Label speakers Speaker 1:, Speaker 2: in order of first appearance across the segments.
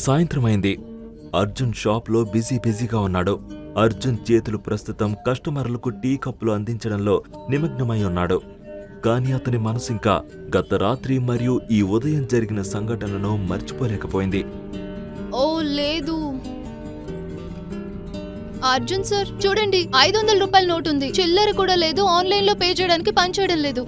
Speaker 1: సాయంత్రమైంది. అర్జున్ షాప్లో బిజీగా ఉన్నాడు. అర్జున్ చేతులు ప్రస్తుతం కస్టమర్లకు టీ కప్పులు అందించడంలో నిమగ్నమై ఉన్నాడు. కాని అతని మనసింకా గత రాత్రి మరియు ఈ ఉదయం జరిగిన సంఘటనను మర్చిపోలేకపోయింది.
Speaker 2: ఓ లేదు. అర్జున్ సార్ చూడండి, 500 రూపాయల నోట్ ఉంది, చిల్లర కూడా లేదు, ఆన్లైన్ లో పే చేయడానికి పని చేయడం లేదు.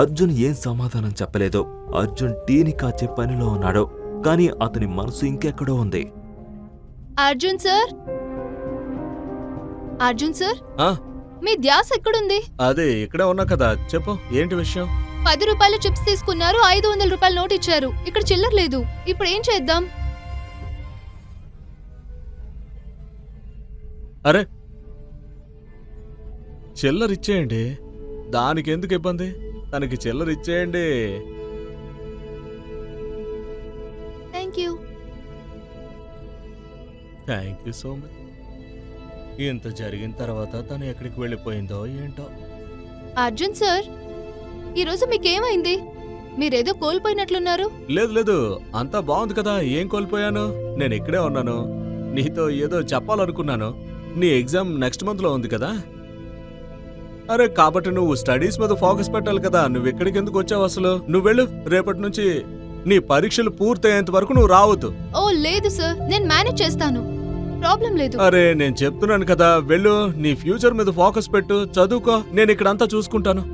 Speaker 1: అర్జున్ ఏం సమాధానం చెప్పలేదు. అర్జున్ టీని కాచే పనిలో ఉన్నాడు. కాని అతని మనసు ఇంకెక్కడో ఉంది.
Speaker 2: అర్జున్ సార్, అర్జున్ సార్, మీ ధ్యాస ఎక్కడుంది?
Speaker 3: అదే ఇక్కడే ఉన్నా కదా, చెప్పు ఏంటి విషయం?
Speaker 2: 10 రూపాయల చిప్స్ తీసుకున్నారు, 500 రూపాయల నోట్ ఇచ్చారు, ఇక్కడ చిల్లర లేదు. ఇప్పుడు ఏం చేద్దాం?
Speaker 3: అరే చిల్లర ఇచ్చేయండి, దానికి ఎందుకు ఇబ్బంది? తనకి చిల్లర ఇచ్చేయండి.
Speaker 2: Thank you.
Speaker 3: Thank you so much. ఇంత జరిగిన తర్వాత తను ఎక్కడికి వెళ్ళిపోయిందో ఏంటో.
Speaker 2: అర్జున్ సార్, ఈరోజు మీకేమైంది? మీరేదో కోల్పోయినట్లున్నారు.
Speaker 3: లేదు, అంతా బాగుంది కదా. ఏం కోల్పోయాను? నేను ఇక్కడే ఉన్నాను. నీతో ఏదో చెప్పాలనుకున్నాను. నీ ఎగ్జామ్ నెక్స్ట్ మంత్ లో ఉంది కదా. అరే కాబట్టి నువ్వు స్టడీస్ మీద ఫోకస్ పెట్టాలి కదా. నువ్వు ఎక్కడికి ఎందుకు వచ్చావు అసలు? నువ్వు వెళ్ళు, రేపటి నుంచి నీ పరీక్షలు పూర్తయ్యేంత వరకు నువ్వు రావద్దు.
Speaker 2: ఓ లేదు సార్, నేను మేనేజ్ చేస్తాను, ప్రాబ్లం లేదు.
Speaker 3: అరే నేను చెప్తున్నాను కదా, వెళ్ళు, నీ ఫ్యూచర్ మీద ఫోకస్ పెట్టు, చదువుకో, నేను ఇక్కడంతా చూసుకుంటాను.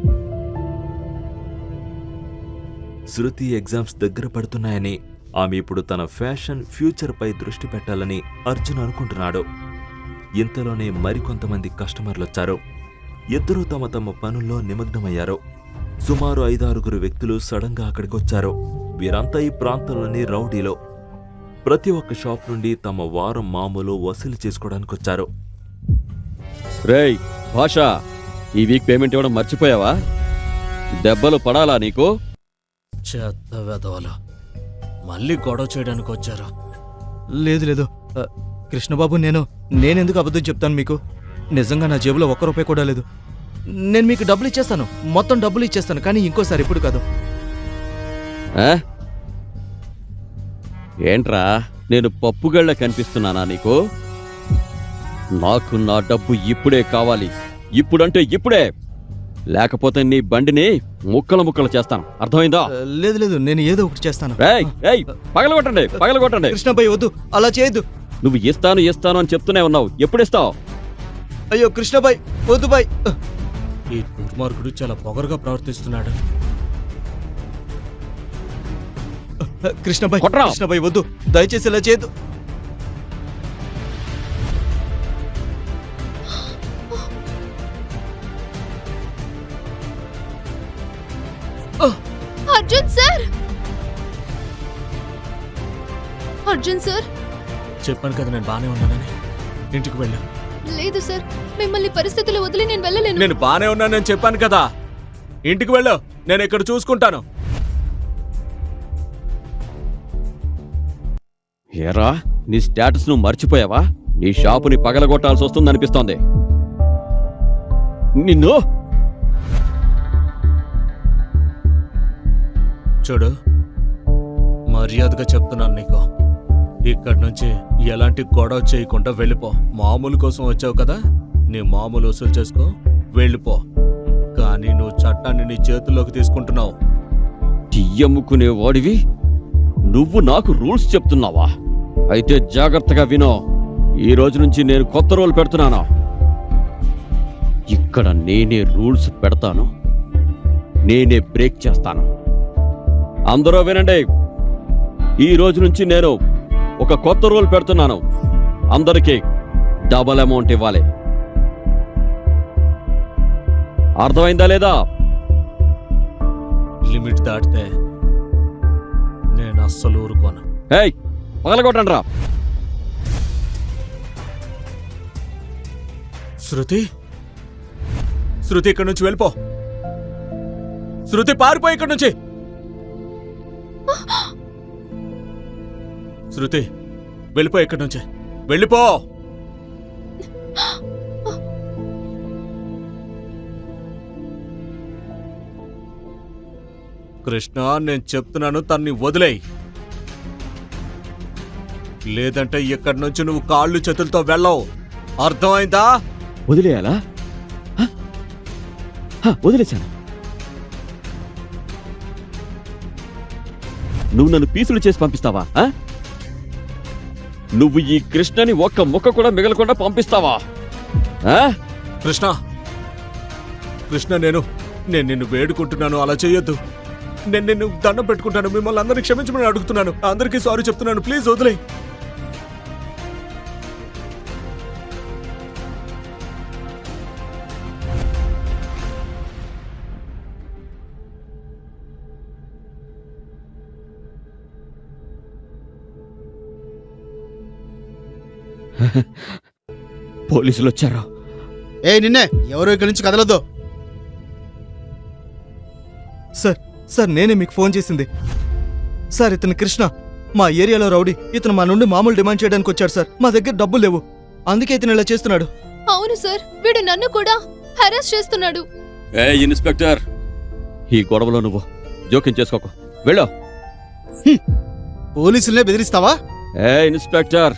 Speaker 1: శృతి ఎగ్జామ్స్ దగ్గర పడుతున్నాయని, ఆమె ఇప్పుడు తన ఫ్యాషన్ ఫ్యూచర్ పై దృష్టి పెట్టాలని అర్జున్ అనుకుంటున్నాడు. ఇంతలోనే మరికొంతమంది కస్టమర్లొచ్చారు. ఇద్దరూ తమ తమ పనుల్లో నిమగ్నమయ్యారు. సుమారు 5-6 వ్యక్తులు సడన్గా అక్కడికొచ్చారు. వీరంతా ఈ ప్రాంతంలోని రౌడీలో. ప్రతి ఒక్క షాప్ నుండి తమ వారం మామూలు వసూలు చేసుకోవడానికొచ్చారు.
Speaker 4: రేయ్ భాషా, ఈ వీక్ పేమెంట్ ఇవ్వడం మర్చిపోయావా? దెబ్బలు పడాలా నీకు?
Speaker 3: చెత్త వెధవలు మళ్ళీ గొడవ చేయడానికి వచ్చారు.
Speaker 5: లేదు కృష్ణబాబు, నేనెందుకు అబద్ధం చెప్తాను మీకు? నిజంగా నా జేబులో 1 రూపాయి కూడా లేదు. నేను మీకు డబ్బులు ఇచ్చేస్తాను, మొత్తం డబ్బులు ఇచ్చేస్తాను, కానీ ఇంకోసారి ఇప్పుడు కాదు.
Speaker 4: ఏంట్రా, నేను పప్పుగళ్ళ కనిపిస్తున్నానా నీకు? నాకు నా డబ్బు ఇప్పుడే కావాలి, ఇప్పుడంటే ఇప్పుడే, లేకపోతే నీ బండిని ముక్కలు చేస్తాను, అర్థమైందా?
Speaker 5: లేదు, నేను ఏదో ఒకటి చేస్తాను.
Speaker 4: పగలగొట్టండి.
Speaker 5: కృష్ణబాయ్ వద్దు, అలా చేయొద్దు.
Speaker 4: నువ్వు ఇస్తాను అని చెప్తూనే ఉన్నావు, ఎప్పుడిస్తావు?
Speaker 5: అయ్యో కృష్ణబాయ్ వద్దు బాయ్.
Speaker 3: ఈ దుర్మార్గుడు చాలా పొగరుగా ప్రవర్తిస్తున్నాడు.
Speaker 5: కృష్ణబాయ్ వద్దు, దయచేసి ఇలా చేయొద్దు.
Speaker 2: అర్జున్ సార్,
Speaker 3: చెప్పాను కదా నేను బానే ఉన్నానని. ఇంటికి వెళ్ళు.
Speaker 2: లేదు సార్, మిమ్మల్ని పరిస్థితులు వదిలి నేను వెళ్ళలేను.
Speaker 3: నేను బానే ఉన్నానని చెప్పాను కదా, ఇంటికి వెళ్ళు, నేను ఇక్కడ చూసుకుంటాను.
Speaker 4: ఏరా, నీ స్టేటస్ నువ్వు మర్చిపోయావా? నీ షాపుని పగలగొట్టాల్సి వస్తుందనిపిస్తోంది. నిన్ను
Speaker 3: చూడు, మర్యాదగా చెప్తున్నాను నీకు, ఇక్కడి నుంచి ఎలాంటి గొడవ చేయకుండా వెళ్ళిపో. మామూలు కోసం వచ్చావు కదా, నీ మామూలు వసూలు చేసుకో, వెళ్ళిపో. కానీ నువ్వు చట్టాన్ని నీ చేతుల్లోకి తీసుకుంటున్నావు.
Speaker 4: టీయమ్ముకునే వాడివి నువ్వు నాకు రూల్స్ చెప్తున్నావా? అయితే జాగ్రత్తగా వినో, ఈ రోజు నుంచి నేను కొత్త రూల్ పెడుతున్నాను. ఇక్కడ నేనే రూల్స్ పెడతాను, నేనే బ్రేక్ చేస్తాను. అందరూ వినండి, ఈ రోజు నుంచి నేను ఒక కొత్త రూల్ పెడుతున్నాను. అందరికీ డబల్ అమౌంట్ ఇవ్వాలి, అర్థమైందా లేదా?
Speaker 3: లిమిట్ దాటితే నేను అస్సలు ఊరుకోను.
Speaker 4: ఏయ్, పగలగొట్టండి రా.
Speaker 3: శృతి ఇక్కడి నుంచి వెళ్ళిపో. శృతి పారిపో ఇక్కడి నుంచి. శృతి వెళ్ళిపో ఇక్కడి నుంచి, వెళ్ళిపో. కృష్ణ, నేను చెప్తున్నాను, తన్ని వదిలేయ్. లేదంటే ఇక్కడి నుంచి నువ్వు కాళ్ళు చేతులతో వెళ్ళవు. అర్థమైందా?
Speaker 4: వదిలేయాలా? హ? హ, వదిలేశాను. నువ్వు నన్ను పీసులు చేసి పంపిస్తావా? నువ్వు ఈ కృష్ణని ఒక్క ముక్క కూడా మిగలకుండా పంపిస్తావా?
Speaker 3: కృష్ణ, నేను నిన్ను వేడుకుంటున్నాను, అలా చేయొద్దు. నేను నిన్ను దండం పెట్టుకుంటాను, మిమ్మల్ని అందరినీ క్షమించమని అడుగుతున్నాను. అందరికీ సారీ చెప్తున్నాను, ప్లీజ్ వదిలే.
Speaker 4: పోలీసులు వచ్చారు.
Speaker 6: నిన్నే ఎవరు ఇక్కడి నుంచి కదలొద్దు.
Speaker 5: సార్ నేనే మీకు ఫోన్ చేసింది. సార్ ఇతను కృష్ణ, మా ఏరియాలో రౌడీ. ఇతను మా నుండి మామూలు డిమాండ్ చేయడానికి వచ్చాడు సార్. మా దగ్గర డబ్బులు లేవు, అందుకే ఇతను ఇలా చేస్తున్నాడు.
Speaker 2: అవును సార్, వీడు నన్ను కూడా హెరాస్ చేస్తున్నాడు.
Speaker 4: ఇన్స్పెక్టర్, ఈ గొడవలో నువ్వు జోక్యం చేసుకోకు, వెళ్ళు.
Speaker 6: పోలీసులనే బెదిరిస్తావా?
Speaker 4: ఇన్స్పెక్టర్,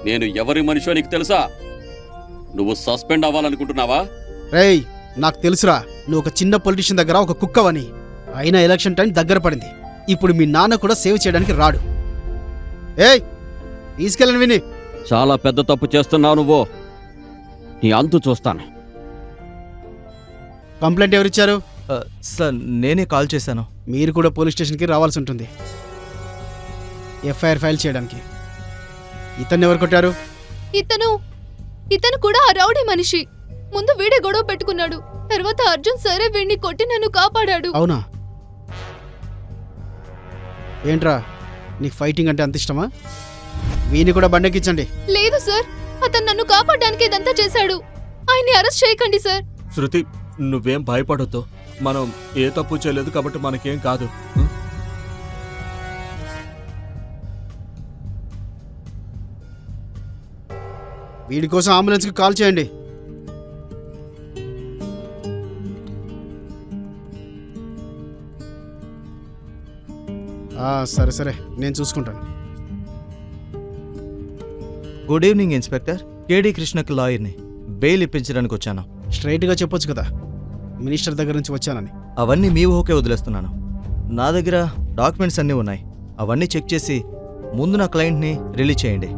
Speaker 4: నేను ఎవరి మనిషో నీకు తెలుసా? నువ్వు సస్పెండ్ అవ్వాలనుకుంటున్నావా?
Speaker 6: రేయ్, నాకు తెలుసురా, నువ్వు ఒక చిన్న పొలిటీషియన్ దగ్గర ఒక కుక్కవని. అయినా ఎలక్షన్ టైం దగ్గర పడింది. ఇప్పుడు మీ నాన్న కూడా సేవ్ చేయడానికి రాడు. తీసుకెళ్ళను విని.
Speaker 4: చాలా పెద్ద తప్పు చేస్తున్నావు నువ్వు. నీ అంతు చూస్తాను.
Speaker 6: కంప్లైంట్ ఎవరిచ్చారు?
Speaker 5: సార్ నేనే కాల్ చేశాను.
Speaker 6: మీరు కూడా పోలీస్ స్టేషన్కి రావాల్సి ఉంటుంది ఎఫ్ఐఆర్ ఫైల్ చేయడానికి. ఇతన్ని ఎవరు కొట్టారు?
Speaker 2: ఇతను కూడా ఆ రౌడీ మనిషి. ముందు వీడే గొడవ పెట్టుకున్నాడు, తర్వాత అర్జున్ సరే వీడిని కొట్టి నన్ను కాపాడాడు.
Speaker 6: అవునా? ఏంట్రా, నీకు ఫైటింగ్ అంటే అంత ఇష్టమా? వీని కూడా బండెక్కించండి.
Speaker 2: లేదు సార్, అతను నన్ను కాపాడడానికి ఇదంతా చేశాడు. ఆయన్ని అరెస్ట్ చేయకండి సార్.
Speaker 3: శృతి, నువ్వేం భయపడొద్దు. మనం ఏ తప్పు చేయలేదు కాబట్టి మనకేం కాదు.
Speaker 6: వీడి కోసం అంబులెన్స్కి కాల్ చేయండి. సరే నేను చూసుకుంటాను.
Speaker 5: Good evening inspector. కేడి కృష్ణకి లాయర్ని. బెయిల్ ఇప్పించడానికి వచ్చాను.
Speaker 6: స్ట్రైట్గా చెప్పొచ్చు కదా, మినిస్టర్ దగ్గర నుంచి వచ్చానని.
Speaker 5: అవన్నీ మీ ఊహకే వదిలేస్తున్నాను. నా దగ్గర డాక్యుమెంట్స్ అన్నీ ఉన్నాయి. అవన్నీ చెక్ చేసి ముందు నా క్లయింట్ని రిలీజ్ చేయండి.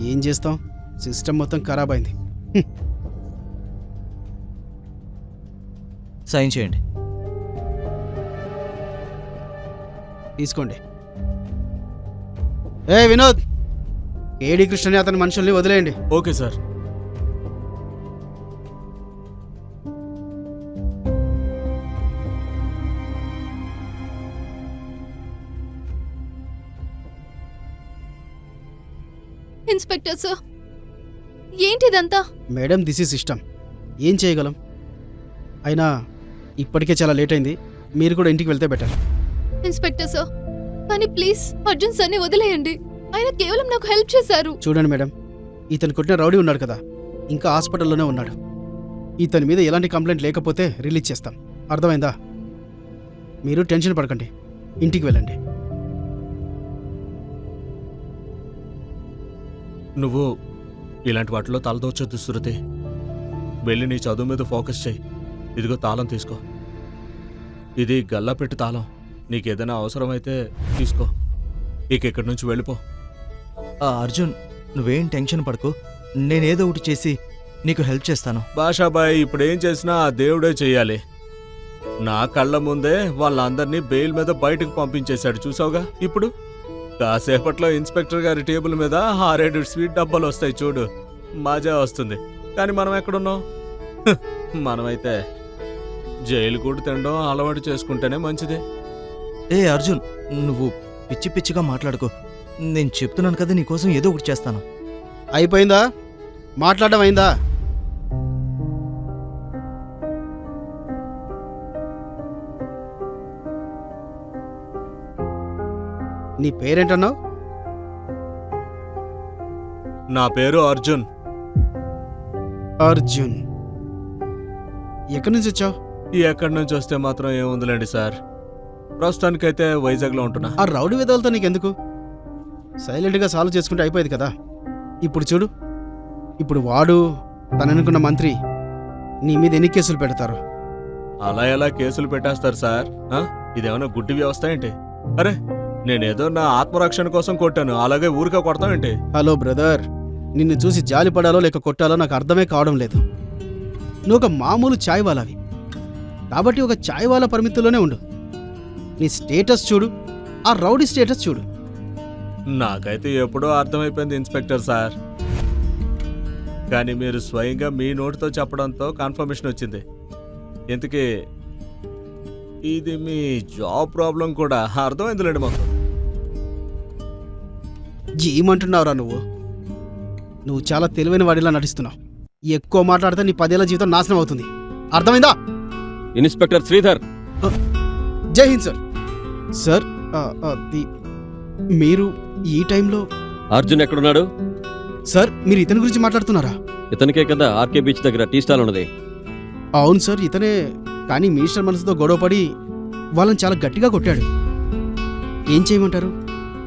Speaker 6: ఏం చేస్తాం, సిస్టమ్ మొత్తం ఖరాబ్ అయింది.
Speaker 5: సైన్ చేయండి.
Speaker 6: తీసుకోండి. వినోద్, ఏడి కృష్ణని అతని మనుషుల్ని వదిలేయండి.
Speaker 3: Okay sir.
Speaker 2: ఇన్స్పెక్టర్ సార్, ఏంటిదంతా?
Speaker 6: Madam, this is system. ఏం చేయగలం? అయినా ఇప్పటికే చాలా లేట్ అయింది. మీరు కూడా ఇంటికి వెళ్తే బెటర్.
Speaker 2: ఇన్స్పెక్టర్ సార్, కానీ ప్లీజ్ అర్జున్ సార్ని వదిలేయండి. ఆయన కేవలం నాకు హెల్ప్ చేశారు.
Speaker 6: చూడండి మేడం, ఇతను కొట్టిన రౌడీ ఉన్నాడు కదా, ఇంకా హాస్పిటల్లోనే ఉన్నాడు. ఇతని మీద ఎలాంటి కంప్లైంట్ లేకపోతే రిలీజ్ చేస్తాం. అర్థమైందా? మీరు టెన్షన్ పడకండి, ఇంటికి వెళ్ళండి.
Speaker 3: నువ్వు ఇలాంటి వాటిలో తలదోచొద్దు శృతి. వెళ్ళి నీ చదువు మీద ఫోకస్ చేయి. ఇదిగో తాళం తీసుకో. ఇది గల్లాపెట్టి తాళం. నీకేదైనా అవసరమైతే తీసుకో. ఇక ఇక్కడి నుంచి వెళ్ళిపో.
Speaker 5: అర్జున్, నువ్వేం టెన్షన్ పడకు. నేనేదో ఒకటి చేసి నీకు హెల్ప్ చేస్తాను.
Speaker 3: బాషాబాయ్, ఇప్పుడేం చేసినా ఆ దేవుడే చెయ్యాలి. నా కళ్ళ ముందే వాళ్ళందరినీ బెయిల్ మీద బయటకు పంపించేశాడు, చూసావుగా. ఇప్పుడు కాసేపట్లో ఇన్స్పెక్టర్ గారి టేబుల్ మీద 6-7 స్వీట్ డబ్బాలు వస్తాయి చూడు. మజా వస్తుంది. కానీ మనం ఎక్కడున్నాం? మనమైతే జైలు కూడా తినడం అలవాటు చేసుకుంటేనే మంచిది.
Speaker 5: అర్జున్, నువ్వు పిచ్చి పిచ్చిగా మాట్లాడుకో. నేను చెప్తున్నాను కదా, నీకోసం ఏదో ఒకటి చేస్తాను.
Speaker 6: అయిపోయిందా? మాట్లాడడం అయిందా? నీ పేరేంటన్నావు?
Speaker 3: నా పేరు అర్జున్.
Speaker 6: అర్జున్, ఎక్కడి నుంచి వచ్చావు?
Speaker 3: ఎక్కడి నుంచి వస్తే మాత్రం ఏముందిలేండి సార్. ప్రస్తుతానికైతే వైజాగ్లో ఉంటున్నా.
Speaker 6: ఆ రౌడీ విధాలతో నీకెందుకు? సైలెంట్గా సాల్వ్ చేసుకుంటే అయిపోయేది కదా. ఇప్పుడు చూడు, ఇప్పుడు వాడు తననుకున్న మంత్రి నీ మీద ఎన్ని కేసులు పెడతారు?
Speaker 3: అలా ఎలా కేసులు పెట్టేస్తారు సార్? ఇదేమన్నా గుడ్డి వ్యవస్థ ఏంటి? అరే నేనేదో నా ఆత్మరక్షణ కోసం కొట్టాను, అలాగే ఊరికే కొడతామేంటి?
Speaker 6: హలో బ్రదర్, నిన్ను చూసి జాలి పడాలో లేక కొట్టాలో నాకు అర్థమే కావడం లేదు. నువ్వు ఒక మామూలు చాయ్ వాలావి కాబట్టి ఒక చాయ్ వాలా పరిమితుల్లోనే ఉండు. నీ స్టేటస్ చూడు, ఆ రౌడీ స్టేటస్ చూడు.
Speaker 3: నాకైతే ఎప్పుడో అర్థమైపోయింది ఇన్స్పెక్టర్ సార్, కానీ మీరు స్వయంగా మీ నోటితో చెప్పడంతో కన్ఫర్మేషన్ వచ్చింది. ఇంతకీ ఇది మీ జాబ్ ప్రాబ్లం కూడా అర్థమైందిలేండి మాకు.
Speaker 6: ఏమంటున్నావురా నువ్వు? నువ్వు చాలా తెలివైన వాడిలా నటిస్తున్నావు. ఎక్కువ మాట్లాడితే నీ 10 ఏళ్ల జీవితం నాశనం అవుతుంది. అర్థమైందా?
Speaker 4: ఇన్స్పెక్టర్ శ్రీధర్,
Speaker 6: జై హింద్ సార్. సార్ మీరు ఈ టైంలో
Speaker 4: అర్జున్ ఎక్కడున్నాడు?
Speaker 6: సార్ మీరు ఇతని గురించి మాట్లాడుతున్నారా?
Speaker 4: ఇతనికే కదా ఆర్కే బీచ్ దగ్గర టీ స్టాల్ ఉన్నది.
Speaker 6: అవును సార్, ఇతనే. కానీ మినిస్టర్ మనసుతో గొడవపడి వాళ్ళని చాలా గట్టిగా కొట్టాడు. ఏం చేయమంటారు?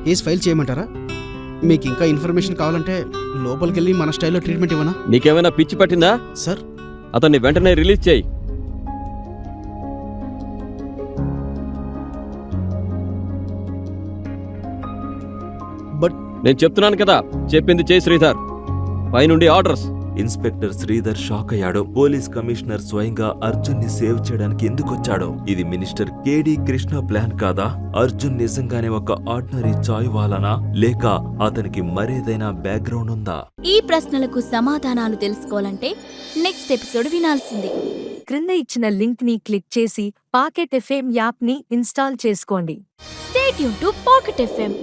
Speaker 6: కేసు ఫైల్ చేయమంటారా? మీకు ఇంకా ఇన్ఫర్మేషన్ కావాలంటే లోపలికి వెళ్ళి మన స్టైల్లో ట్రీట్మెంట్ ఇవ్వనా?
Speaker 4: నీకేమైనా పిచ్చి పట్టిందా?
Speaker 6: సార్
Speaker 4: అతన్ని వెంటనే రిలీజ్ చేయి.
Speaker 6: బట్
Speaker 4: నేను చెప్తున్నాను కదా, చెప్పింది చేయి శ్రీధర్. పైనుండి ఆర్డర్స్.
Speaker 1: ఇన్స్పెక్టర్ శ్రీధర్ షాక్ అయ్యాడు. పోలీస్ కమిషనర్ స్వయంగా అర్జున్ ని సేవ్ చేయడానికి ఎందుకొచ్చాడో? ఇది మినిస్టర్ కేడి కృష్ణ ప్లాన్ కాదా? అర్జున్ నిజంగానే ఒక ఆర్డినరీ చాయ్ వాలానా, లేక అతనికి మరేదైనా బ్యాక్గ్రౌండ్ ఉందా?
Speaker 7: ఈ ప్రశ్నలకు సమాధానాలు తెలుసుకోవాలంటే నెక్స్ట్ ఎపిసోడ్ వినాల్సిందే.
Speaker 8: క్రింద ఇచ్చిన లింక్ ని క్లిక్ చేసి పాకెట్ ఎఫ్ఎం యాప్ ని ఇన్స్టాల్ చేసుకోండి.
Speaker 7: Stay tune to pocket FM.